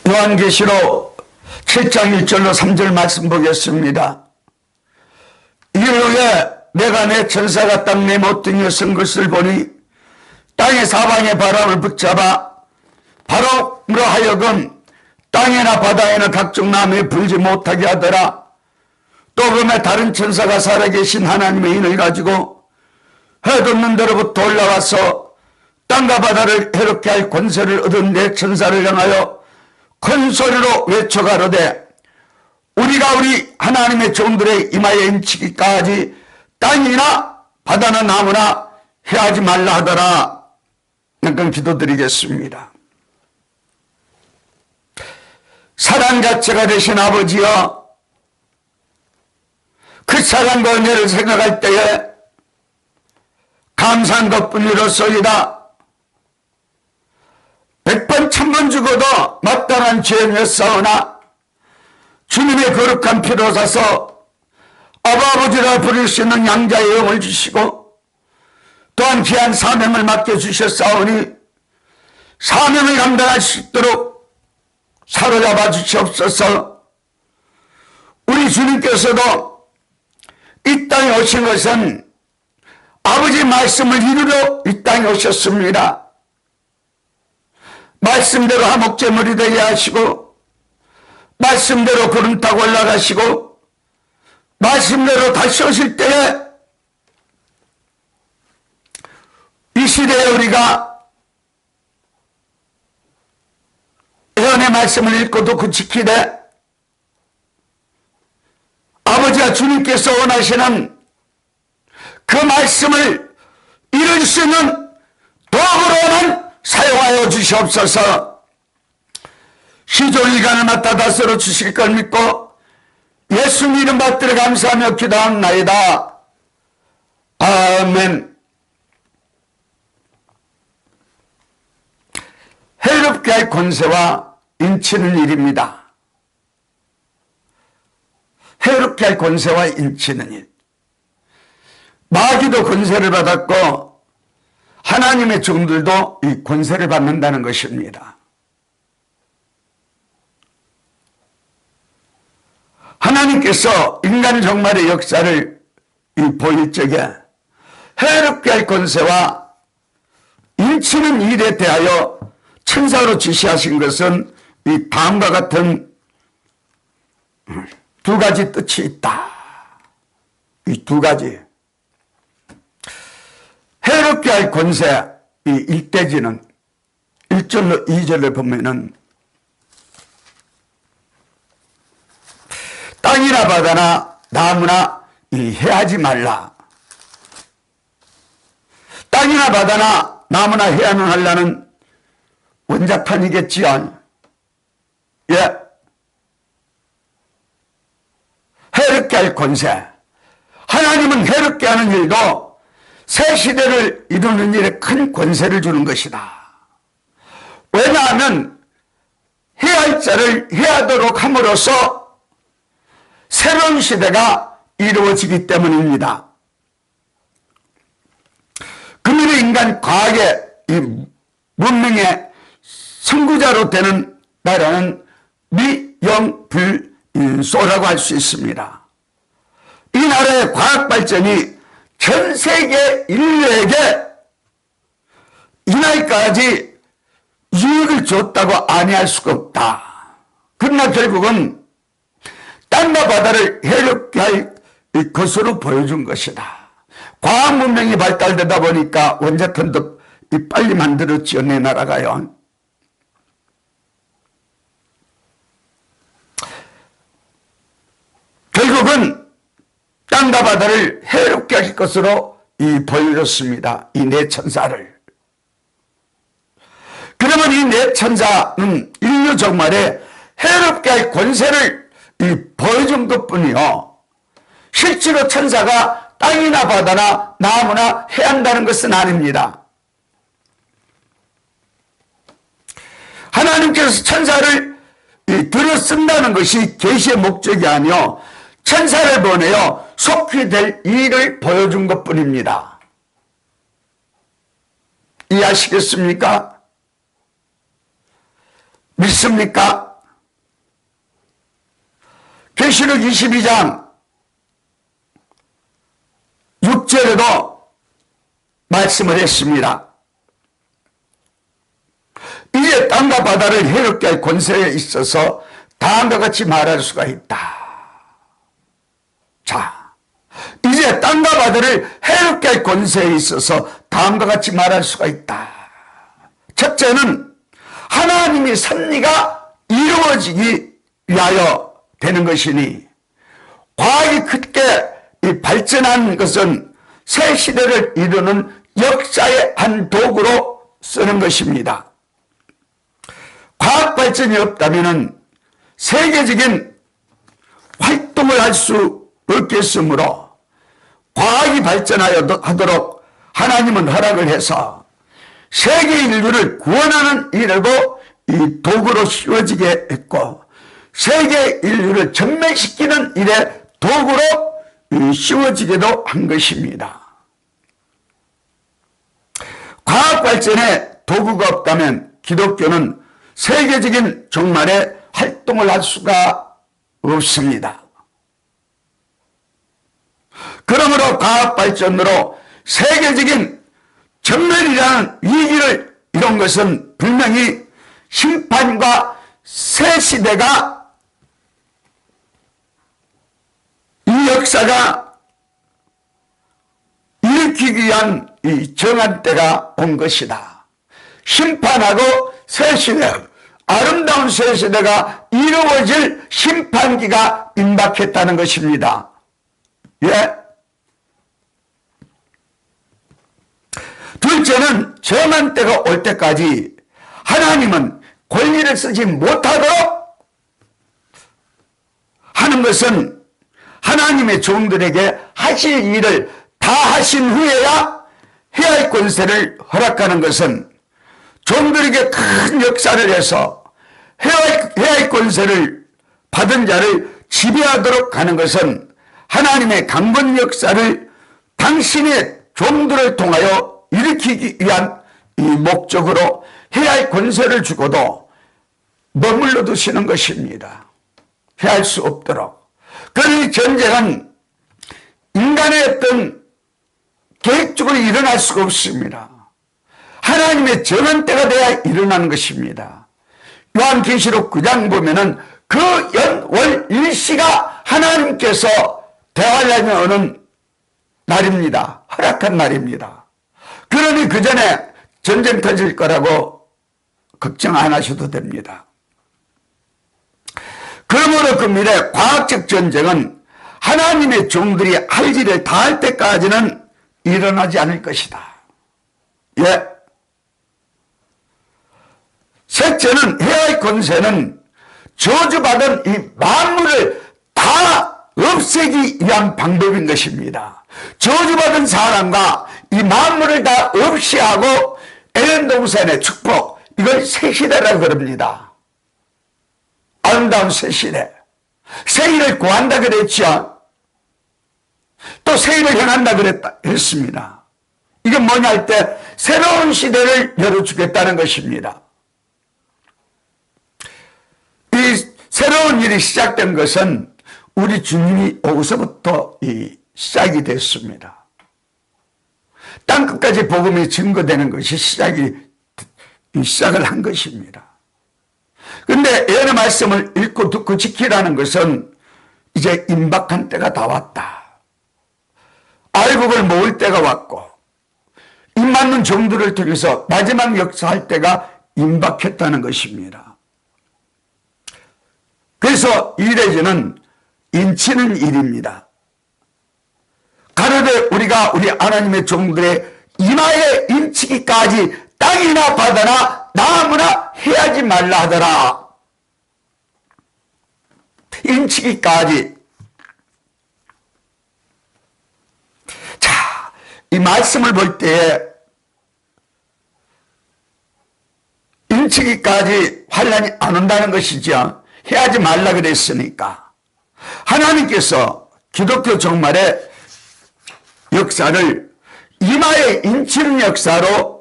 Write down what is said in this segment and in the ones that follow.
요한계시록 7장 1절로 3절 말씀 보겠습니다. 이르되 내가 내 천사가 땅 내 못등에 선 것을 보니 땅의 사방의 바람을 붙잡아 바람으로 하여금 땅에나 바다에나 각종 나무에 불지 못하게 하더라. 또 그러면 다른 천사가 살아계신 하나님의 인을 가지고 해 돋는 데로부터 올라와서 땅과 바다를 해롭게 할 권세를 얻은 내 천사를 향하여 큰 소리로 외쳐 가로되 우리가 우리 하나님의 종들의 이마에 인치기까지 땅이나 바다나 나무나 해하지 말라 하더라. 잠깐 기도드리겠습니다. 사랑 자체가 되신 아버지여, 그 사랑과 은혜를 생각할 때에 감사한 것뿐이로소이다. 100번 1000번 죽어도 마땅한 죄였사오나 주님의 거룩한 피로 사서 아버지라 부를 수 있는 양자의 영을 주시고 또한 귀한 사명을 맡겨주셨사오니 사명을 감당할 수 있도록 사로잡아 주시옵소서. 우리 주님께서도 이 땅에 오신 것은 아버지 말씀을 이루러 이 땅에 오셨습니다. 말씀대로 화목제물이 되게 하시고 말씀대로 구름 타고 올라가시고 말씀대로 다시 오실 때에 이 시대에 우리가 예언의 말씀을 읽고도 그 지키되 아버지와 주님께서 원하시는 그 말씀을 이룰 수 있는 도구로만 사용하여 주시옵소서. 시종일관을 맡아 다스려 주실 걸 믿고 예수님 이름 받들어 감사하며 기도합나이다. 아멘. 해롭게 할 권세와 인치는 일입니다. 해롭게 할 권세와 인치는 일. 마귀도 권세를 받았고 하나님의 종들도 이 권세를 받는다는 것입니다. 하나님께서 인간 종말의 역사를 보일 적에 해롭게 할 권세와 인치는 일에 대하여 천사로 지시하신 것은 이 다음과 같은 두 가지 뜻이 있다. 이 두 가지. 해롭게 할 권세, 이 일대지는 1절로 2절을 보면은 땅이나 바다나 나무나 해하지 말라. 땅이나 바다나 나무나 해야는 하려는 원자판이겠지요. 예. 해롭게 할 권세. 하나님은 해롭게 하는 일도 새 시대를 이루는 일에 큰 권세를 주는 것이다. 왜냐하면 해야 할 자를 해하도록 함으로써 새로운 시대가 이루어지기 때문입니다. 금일의 인간 과학의 이 문명의 선구자로 되는 나라는 미영불소라고 할 수 있습니다. 이 나라의 과학 발전이 전 세계 인류에게 이 나이까지 유익을 줬다고 아니할 수가 없다. 그러나 결국은 땅과 바다를 해롭게 할 것으로 보여준 것이다. 과학 문명이 발달되다 보니까 원자탄도 빨리 만들었지요, 내 나라가요. 결국은 땅과 바다를 해롭게 할 것으로 보여줬습니다. 이 네 천사를. 그러면 이 네 천사는 인류 종말에 해롭게 할 권세를 보여준 것뿐이요. 실제로 천사가 땅이나 바다나 나무나 해야 한다는 것은 아닙니다. 하나님께서 천사를 들어 쓴다는 것이 계시의 목적이 아니요 천사를 보내어 속히 될 일을 보여준 것뿐입니다. 이해하시겠습니까? 믿습니까? 계시록 22장 6절에도 말씀을 했습니다. 이제 땅과 바다를 해롭게 할 권세에 있어서 다음과 같이 말할 수가 있다. 자, 이제 땅과 바다를 해롭게 할 권세에 있어서 다음과 같이 말할 수가 있다. 첫째는 하나님의 섭리가 이루어지기 위하여 되는 것이니, 과학이 크게 발전한 것은 새 시대를 이루는 역사의 한 도구로 쓰는 것입니다. 과학 발전이 없다면 세계적인 활동을 할 수 없겠으므로 과학이 발전하도록 하나님은 허락을 해서 세계 인류를 구원하는 일에도 이 도구로 씌워지게 했고, 세계 인류를 전멸시키는 일에 도구로 씌워지기도 한 것입니다. 과학 발전에 도구가 없다면 기독교는 세계적인 종말에 활동을 할 수가 없습니다. 그러므로 과학 발전으로 세계적인 전멸이라는 위기를 이룬 것은 분명히 심판과 새 시대가, 이 역사가 일으키기 위한 이 정한 때가 온 것이다. 심판하고 새 시대, 아름다운 새 시대가 이루어질 심판기가 임박했다는 것입니다. 예. 둘째는 정한 때가 올 때까지 하나님은 권리를 쓰지 못하도록 하는 것은 하나님의 종들에게 하실 일을 다 하신 후에야 해야 할 권세를 허락하는 것은, 종들에게 큰 역사를 해서 해야 할 권세를 받은 자를 지배하도록 하는 것은 하나님의 강권 역사를 당신의 종들을 통하여 일으키기 위한 이 목적으로 해야 할 권세를 주고도 머물러 두시는 것입니다. 해야 할 수 없도록. 그러니 전쟁은 인간의 어떤 계획적으로 일어날 수가 없습니다. 하나님의 정한 때가 돼야 일어나는 것입니다. 요한계시록 9장 보면은 그 연월 일시가 하나님께서 대환란이 오는 날입니다. 허락한 날입니다. 그러니 그 전에 전쟁 터질 거라고 걱정 안 하셔도 됩니다. 그러므로 그 미래 과학적 전쟁은 하나님의 종들이 할 일을 다 할 때까지는 일어나지 않을 것이다. 예. 셋째는 해야 할 권세는 저주받은 이 만물을 다 없애기 위한 방법인 것입니다. 저주받은 사람과 이 만물을 다 없이하고 에덴 동산의 축복, 이걸 새 시대라고 그럽니다. 아름다운 새 시대. 새 일을 구한다 그랬죠. 또 새 일을 행한다 했습니다. 이게 뭐냐 할 때 새로운 시대를 열어주겠다는 것입니다. 이 새로운 일이 시작된 것은 우리 주님이 오고서부터 시작이 됐습니다. 땅끝까지 복음이 증거되는 것이 시작을 한 것입니다. 그런데 예언의 말씀을 읽고 듣고 지키라는 것은 이제 임박한 때가 다 왔다. 알곡을 모을 때가 왔고 입 맞는 종들을 통해서 마지막 역사할 때가 임박했다는 것입니다. 그래서 이래저는 인치는 일입니다. 가로되 우리가 우리 하나님의 종들의 이마에 인치기까지 땅이나 바다나 나무나 해야지 말라 하더라. 인치기까지. 자, 이 말씀을 볼 때에 인치기까지 환란이 안 온다는 것이죠. 해야지 말라 그랬으니까. 하나님께서 기독교 종말의 역사를 이마에 인치는 역사로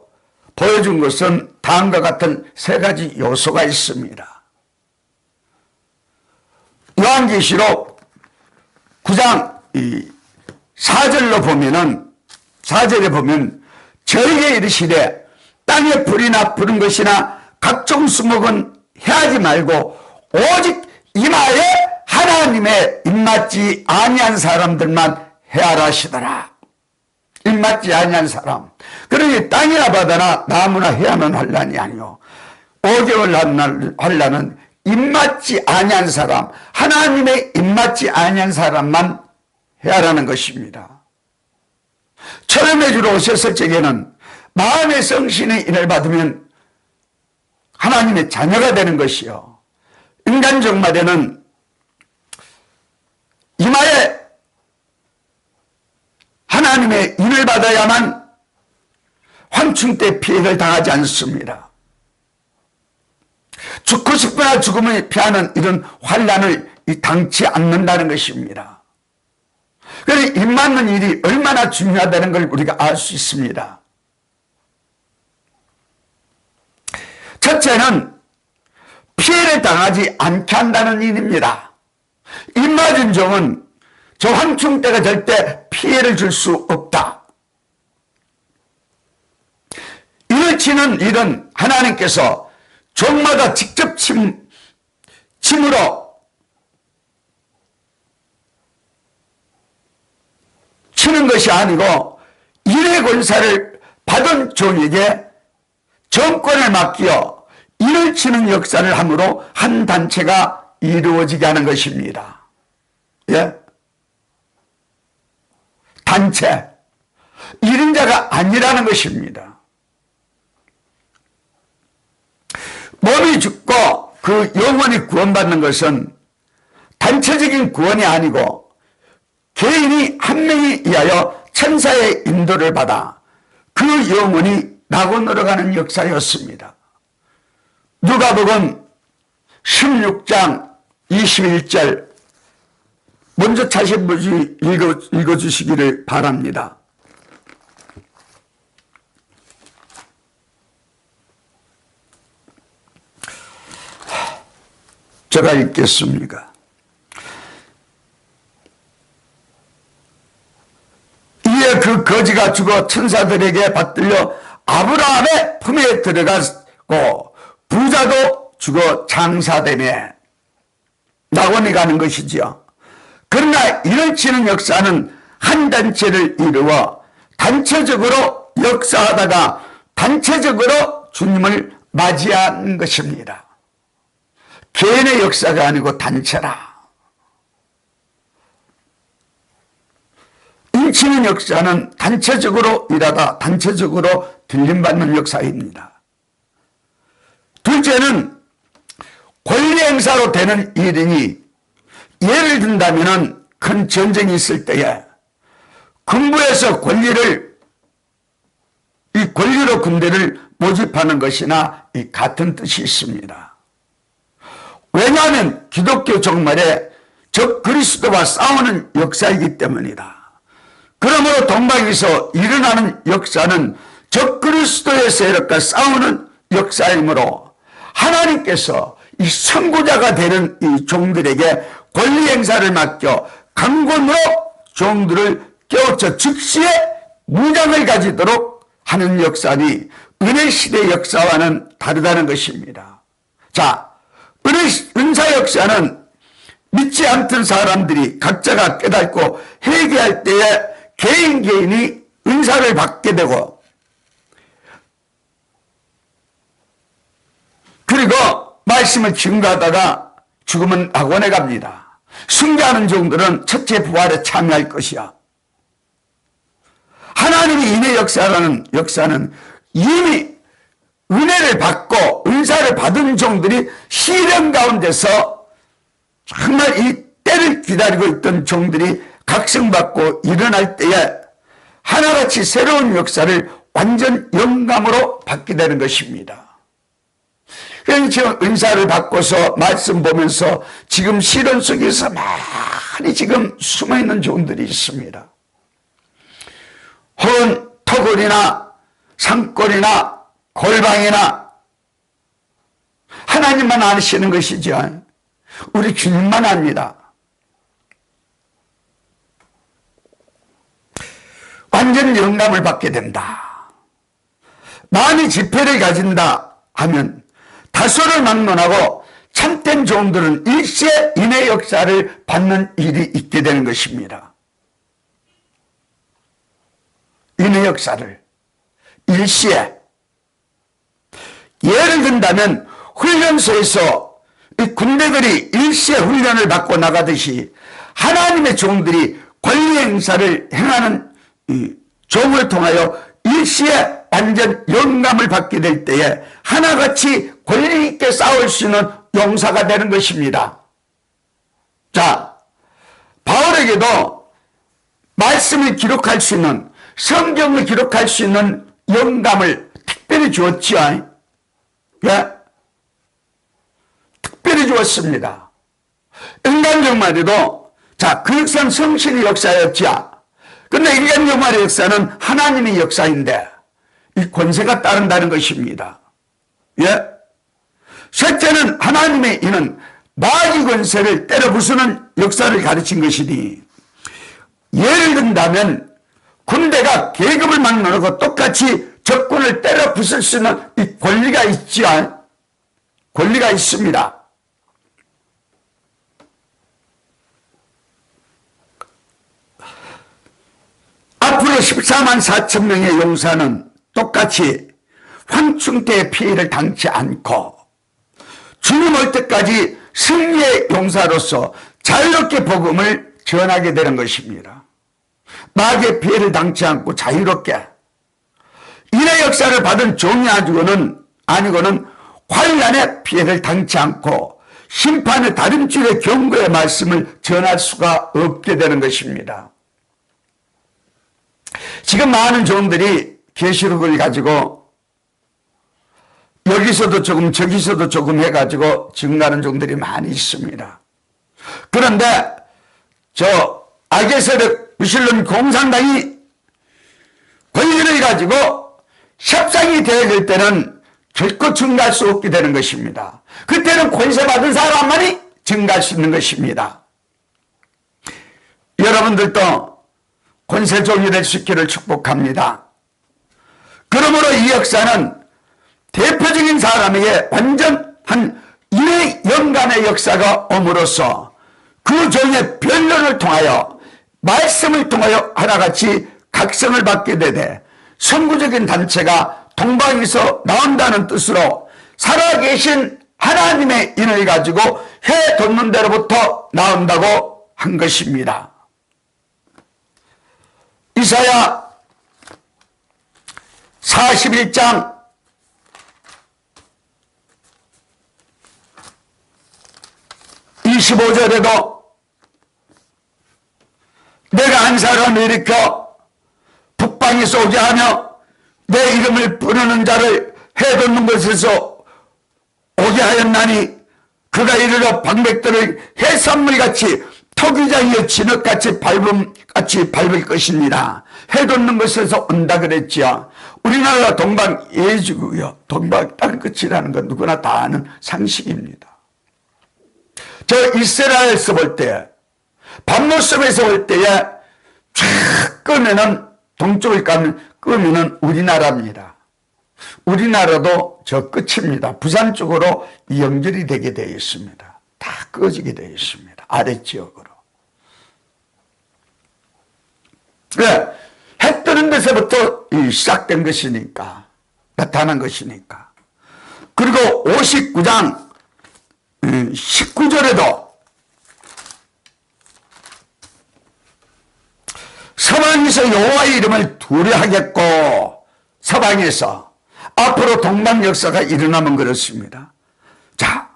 보여준 것은 다음과 같은 세 가지 요소가 있습니다. 요한계시록 9장 4절로 보면은 4절에 보면 저에게 이르시되 땅에 불이나 부른 것이나 각종 수목은 해하지 말고 오직 이마에 하나님의 입맞지 아니한 사람들만 해하라 하시더라. 입맞지 아니한 사람. 그러니 땅이나 바다나 나무나 해하면 환란이 아니요 5개월 환란은 입맞지 아니한 사람, 하나님의 입맞지 아니한 사람만 해하라는 것입니다. 처음에 주로 오셨을 적에는 마음의 성신의 인을 받으면 하나님의 자녀가 되는 것이요, 인간적 말에는 이마에 하나님의 인을 받아야만 환충 때 피해를 당하지 않습니다. 죽고 싶거나 죽음을 피하는 이런 환란을 당치 않는다는 것입니다. 그래서 입 맞는 일이 얼마나 중요하다는 걸 우리가 알 수 있습니다. 첫째는 피해를 당하지 않게 한다는 일입니다. 입 맞은 종은 저 환충 때가 절대 피해를 줄 수 없다. 이를 치는 일은 하나님께서 종마다 직접 침으로 치는 것이 아니고 일의 권사를 받은 종에게 정권을 맡겨 일을 치는 역사를 함으로 한 단체가 이루어지게 하는 것입니다. 예? 단체, 1인자가 아니라는 것입니다. 몸이 죽고 그 영혼이 구원받는 것은 단체적인 구원이 아니고 개인이 한 명에 의하여 천사의 인도를 받아 그 영혼이 낙원으로 가는 역사였습니다. 누가복음 16장 21절 먼저 다시 읽어주시기를 바랍니다. 제가 읽겠습니다. 이에 그 거지가 죽어 천사들에게 받들려 아브라함의 품에 들어가고 부자도 죽어 장사되며 낙원에 가는 것이지요. 그러나 이를 치는 역사는 한 단체를 이루어 단체적으로 역사하다가 단체적으로 주님을 맞이하는 것입니다. 개인의 역사가 아니고 단체라. 인치는 역사는 단체적으로 일하다 단체적으로 들림받는 역사입니다. 둘째는 권리 행사로 되는 일이니 예를 든다면 큰 전쟁이 있을 때에 군부에서 이 권리로 군대를 모집하는 것이나 이 같은 뜻이 있습니다. 왜냐하면 기독교 종말에 적 그리스도와 싸우는 역사이기 때문이다. 그러므로 동방에서 일어나는 역사는 적 그리스도의 세력과 싸우는 역사이므로 하나님께서 이 선구자가 되는 이 종들에게 권리 행사를 맡겨 강권으로 종들을 깨우쳐 즉시에 무장을 가지도록 하는 역사니 은혜 시대 역사와는 다르다는 것입니다. 자, 은사 역사는 믿지 않던 사람들이 각자가 깨닫고 회개할 때에 개인이 은사를 받게 되고 그리고 말씀을 증거하다가 죽으면 낙원에 갑니다. 순교하는 종들은 첫째 부활에 참여할 것이야. 하나님의 인의 역사라는 역사는 이미 은혜를 받고 은사를 받은 종들이 시련 가운데서 정말 이 때를 기다리고 있던 종들이 각성받고 일어날 때에 하나같이 새로운 역사를 완전 영감으로 받게 되는 것입니다. 그래서 지금 은사를 받고서 말씀 보면서 지금 시련 속에서 많이 지금 숨어있는 종들이 있습니다. 혹은 토굴이나 산골이나 골방이나 하나님만 아시는 것이죠. 우리 주님만 압니다. 완전 영감을 받게 된다. 마음이 지폐를 가진다 하면 다소를 막론하고 참된 종들은 일시에 인의 역사를 받는 일이 있게 되는 것입니다. 인의 역사를 일시에. 예를 든다면 훈련소에서 이 군대들이 일시에 훈련을 받고 나가듯이 하나님의 종들이 권리 행사를 행하는 이 종을 통하여 일시에 완전 영감을 받게 될 때에 하나같이 권리 있게 싸울 수 있는 용사가 되는 것입니다. 자, 바울에게도 말씀을 기록할 수 있는, 성경을 기록할 수 있는 영감을 특별히 주었지요. 예? 특별히 주었습니다. 인간정말에도 자, 그 역사는 성신의 역사였지요. 근데 인간정말의 역사는 하나님의 역사인데 이 권세가 따른다는 것입니다. 예? 셋째는 하나님의 이는 마귀 권세를 때려 부수는 역사를 가르친 것이니, 예를 든다면 군대가 계급을 막론하고 똑같이 적군을 때려 부술 수 있는 이 권리가 있지요. 권리가 있습니다. 앞으로 14만 4천 명의 용사는 똑같이 황충태의 피해를 당치 않고 주님 올 때까지 승리의 용사로서 자유롭게 복음을 전하게 되는 것입니다. 마귀의 피해를 당치 않고 자유롭게 인의 역사를 받은 종이 아니고는 환난의 피해를 당치 않고 심판의 다른 줄의 경고의 말씀을 전할 수가 없게 되는 것입니다. 지금 많은 종들이 계시록을 가지고 여기서도 조금 저기서도 조금 해가지고 증가하는 종들이 많이 있습니다. 그런데 저 악의 세력 무신론 공산당이 권리를 가지고 협상이 되어야 될 때는 결코 증가할 수 없게 되는 것입니다. 그때는 권세받은 사람만이 증가할 수 있는 것입니다. 여러분들도 권세종이 될 수 있기를 축복합니다. 그러므로 이 역사는 대표적인 사람에게 완전한 인의 영감의 역사가 옴으로써 그 종의 변론을 통하여 말씀을 통하여 하나같이 각성을 받게 되되 선구적인 단체가 동방에서 나온다는 뜻으로 살아계신 하나님의 인을 가지고 해 돋는 데로부터 나온다고 한 것입니다. 이사야 41장 25절에도 내가 한 사람을 일으켜 북방에서 오게 하며 내 이름을 부르는 자를 해돋는 곳에서 오게 하였나니 그가 이르러 방백들을 해산물같이 토기장이여 진흙같이 밟을 것입니다. 해돋는 곳에서 온다 그랬지요. 우리나라 동방 예주고요. 동방 땅 끝이라는 건 누구나 다 아는 상식입니다. 저 이스라엘에서 볼 때, 밤모섬에서 볼 때에 쫙 끄면은 동쪽을 끄면은 우리나라입니다. 우리나라도 저 끝입니다. 부산 쪽으로 연결이 되게 되어 있습니다. 다 꺼지게 되어 있습니다. 아랫지역으로. 그래, 해 뜨는 데서부터 시작된 것이니까, 나타난 것이니까. 그리고 59장 19절에도 서방에서 여호와의 이름을 두려하겠고, 서방에서 앞으로 동방 역사가 일어나면 그렇습니다. 자,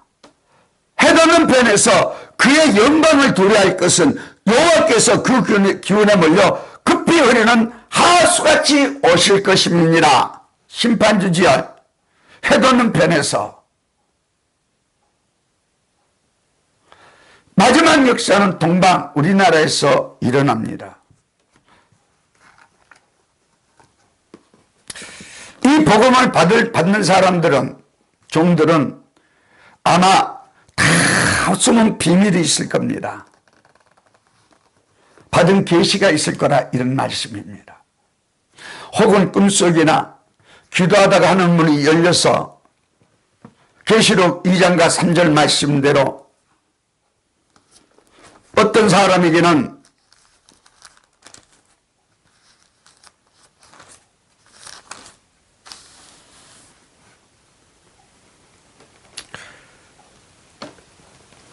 해돋는 편에서 그의 영광을 두려할 것은 여호와께서 그 기운에 몰려 급히 흐르는 하수같이 오실 것입니다. 심판주지요. 해돋는 편에서 마지막 역사는 동방 우리나라에서 일어납니다. 이 복음을 받는 사람들은, 종들은 아마 다 숨은 비밀이 있을 겁니다. 받은 계시가 있을 거라 이런 말씀입니다. 혹은 꿈속이나 기도하다가 하는 문이 열려서 계시록 2장과 3절 말씀대로 어떤 사람에게는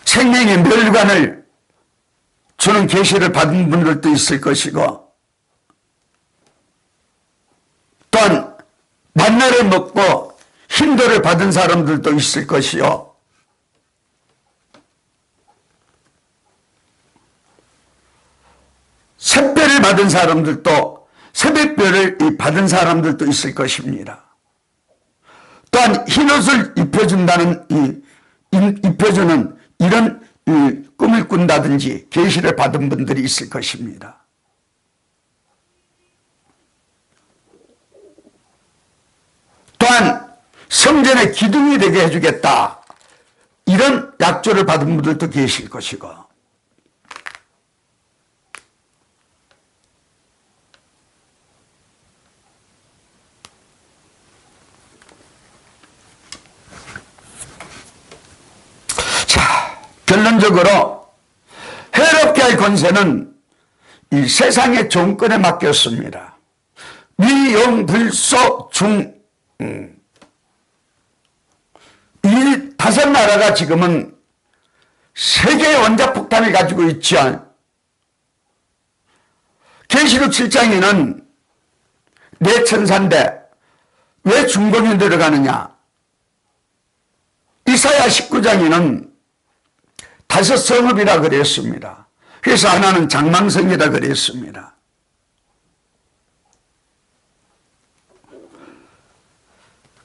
생명의 멸관을 주는 계시를 받은 분들도 있을 것이고, 또한 만나를 먹고 힘도를 받은 사람들도 있을 것이요, 샛별을 받은 사람들도, 새벽별을 받은 사람들도 있을 것입니다. 또한 흰옷을 입혀준다는 입혀주는 이런 꿈을 꾼다든지 계시를 받은 분들이 있을 것입니다. 또한 성전의 기둥이 되게 해주겠다, 이런 약조를 받은 분들도 계실 것이고, 자, 결론적으로 해롭게 할 권세는 이 세상의 정권에 맡겼습니다. 미영불소 중 이 다섯 나라가 지금은 세계의 원자폭탄을 가지고 있죠. 계시록 7장에는 네 천사인데 왜 중동에 들어가느냐, 이사야 19장에는 다섯 성읍이라 그랬습니다. 그래서 하나는 장망성이라 그랬습니다.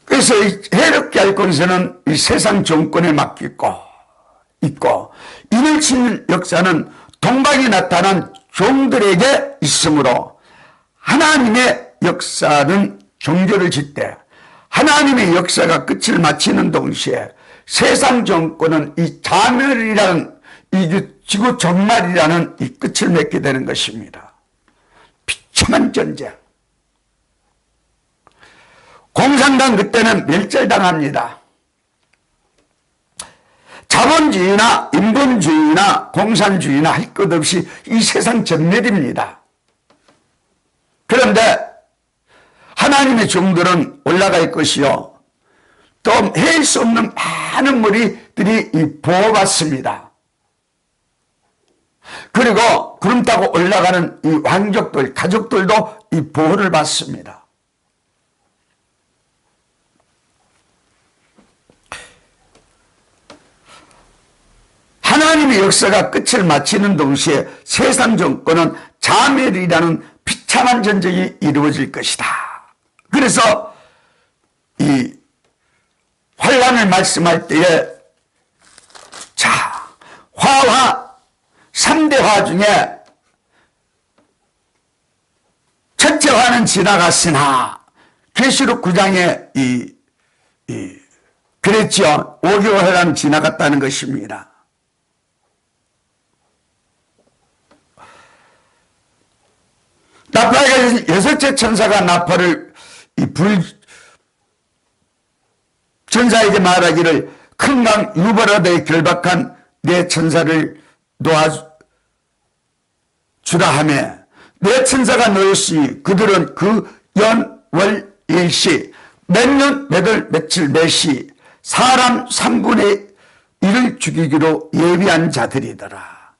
그래서 이 해롭게 할 권세는 이 세상 정권에 맡기고 있고, 이를 치는 역사는 동방에 나타난 종들에게 있으므로 하나님의 역사는 종교를 짓되 하나님의 역사가 끝을 마치는 동시에 세상 정권은 이 자멸이라는, 이 지구 종말이라는 이 끝을 맺게 되는 것입니다. 비참한 전쟁. 공산당 그때는 멸절당합니다. 자본주의나 인본주의나 공산주의나 할 것 없이 이 세상 전멸입니다. 그런데 하나님의 종들은 올라갈 것이요, 또 헤일 수 없는 많은 무리들이 보호받습니다. 그리고 구름 타고 올라가는 이 왕족들, 가족들도 이 보호를 받습니다. 하나님의 역사가 끝을 마치는 동시에 세상 정권은 자멸이라는 비참한 전쟁이 이루어질 것이다. 그래서 이 환란을 말씀할 때에, 자, 화와 3대 화 중에 첫째 화는 지나갔으나, 계시록 9장에 그랬죠. 5개월 화는 지나갔다는 것입니다. 나팔에 여섯째 천사가 나팔을 천사에게 말하기를, 큰 강 유버라드에 결박한 네 천사를 놓아주라 하며, 네 천사가 놓였으니 그들은 그 연, 월, 일시, 몇 년, 몇 월, 며칠, 몇시 사람 3분의 1을 죽이기로 예비한 자들이더라.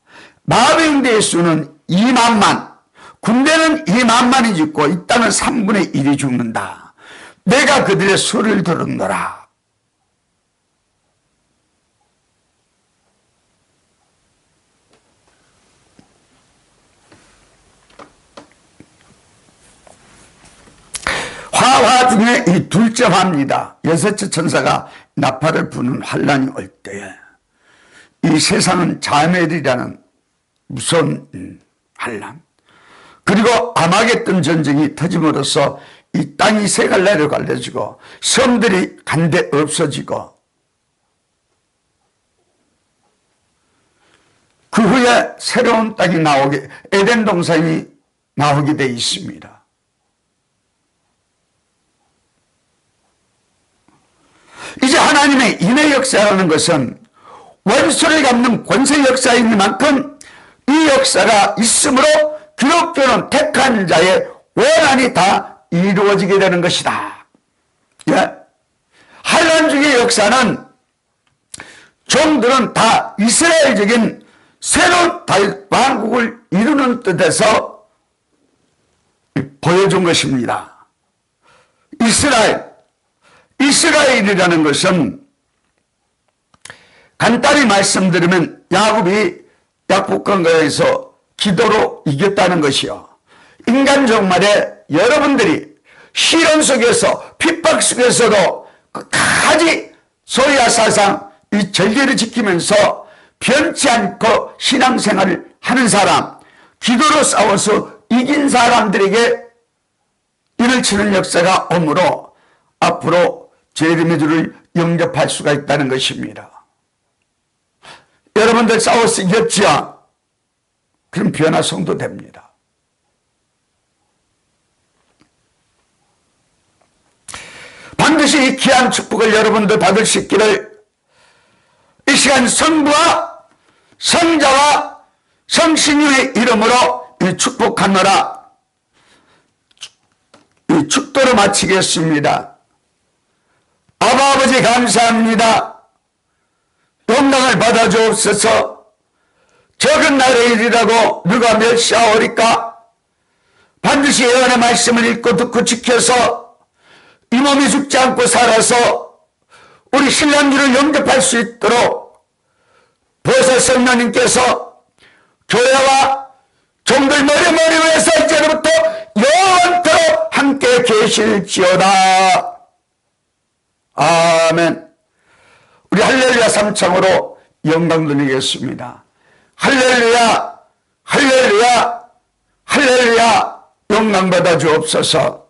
마병대의 수는 2만만, 군대는 2만만이 죽고 이 땅은 3분의 1이 죽는다. 내가 그들의 수를 들었노라. 화화 중에 이 둘째 화입니다. 여섯째 천사가 나팔을 부는 환란이 올 때에 이 세상은 자멸이라는 무서운 환란, 그리고 아마겟돈 전쟁이 터짐으로써 이 땅이 세 갈래로 갈라지고 섬들이 간데 없어지고, 그 후에 새로운 땅이 나오게, 에덴 동산이 나오게 돼 있습니다. 하나님의 인의 역사라는 것은 원수를 갚는 권세 역사인 만큼 이 역사가 있으므로 기독교는 택한 자의 원한이 다 이루어지게 되는 것이다. 예. 환란중의 역사는 종들은 다 이스라엘적인 새로운 왕국을 이루는 뜻에서 보여준 것입니다. 이스라엘이라는 것은 간단히 말씀드리면 야곱이 약복강가에서 기도로 이겼다는 것이요. 인간 종말에 여러분들이 시련 속에서 핍박 속에서도 끝까지 소리야 사상 이 절개를 지키면서 변치 않고 신앙생활을 하는 사람, 기도로 싸워서 이긴 사람들에게 인을 치는 역사가 오므로 앞으로 재림의 주를 영접할 수가 있다는 것입니다. 여러분들 싸워서 이겼죠? 그럼 변화성도 됩니다. 반드시 이 귀한 축복을 여러분들 받을 수 있기를 이 시간 성부와 성자와 성신의 이름으로 축복하노라. 이 축도로 마치겠습니다. 아버지 감사합니다. 영광을 받아주옵소서. 적은 날의 일이라고 누가 멸시하오리까? 반드시 예언의 말씀을 읽고 듣고 지켜서 이 몸이 죽지 않고 살아서 우리 신랑주를 영접할 수 있도록 보혜사 성령님께서 교회와 종들 머리 위에서 이제부터 영원토록 함께 계실지어다. 아멘. 우리 할렐루야 삼창으로 영광 드리겠습니다. 할렐루야, 할렐루야, 할렐루야, 영광 받아 주옵소서.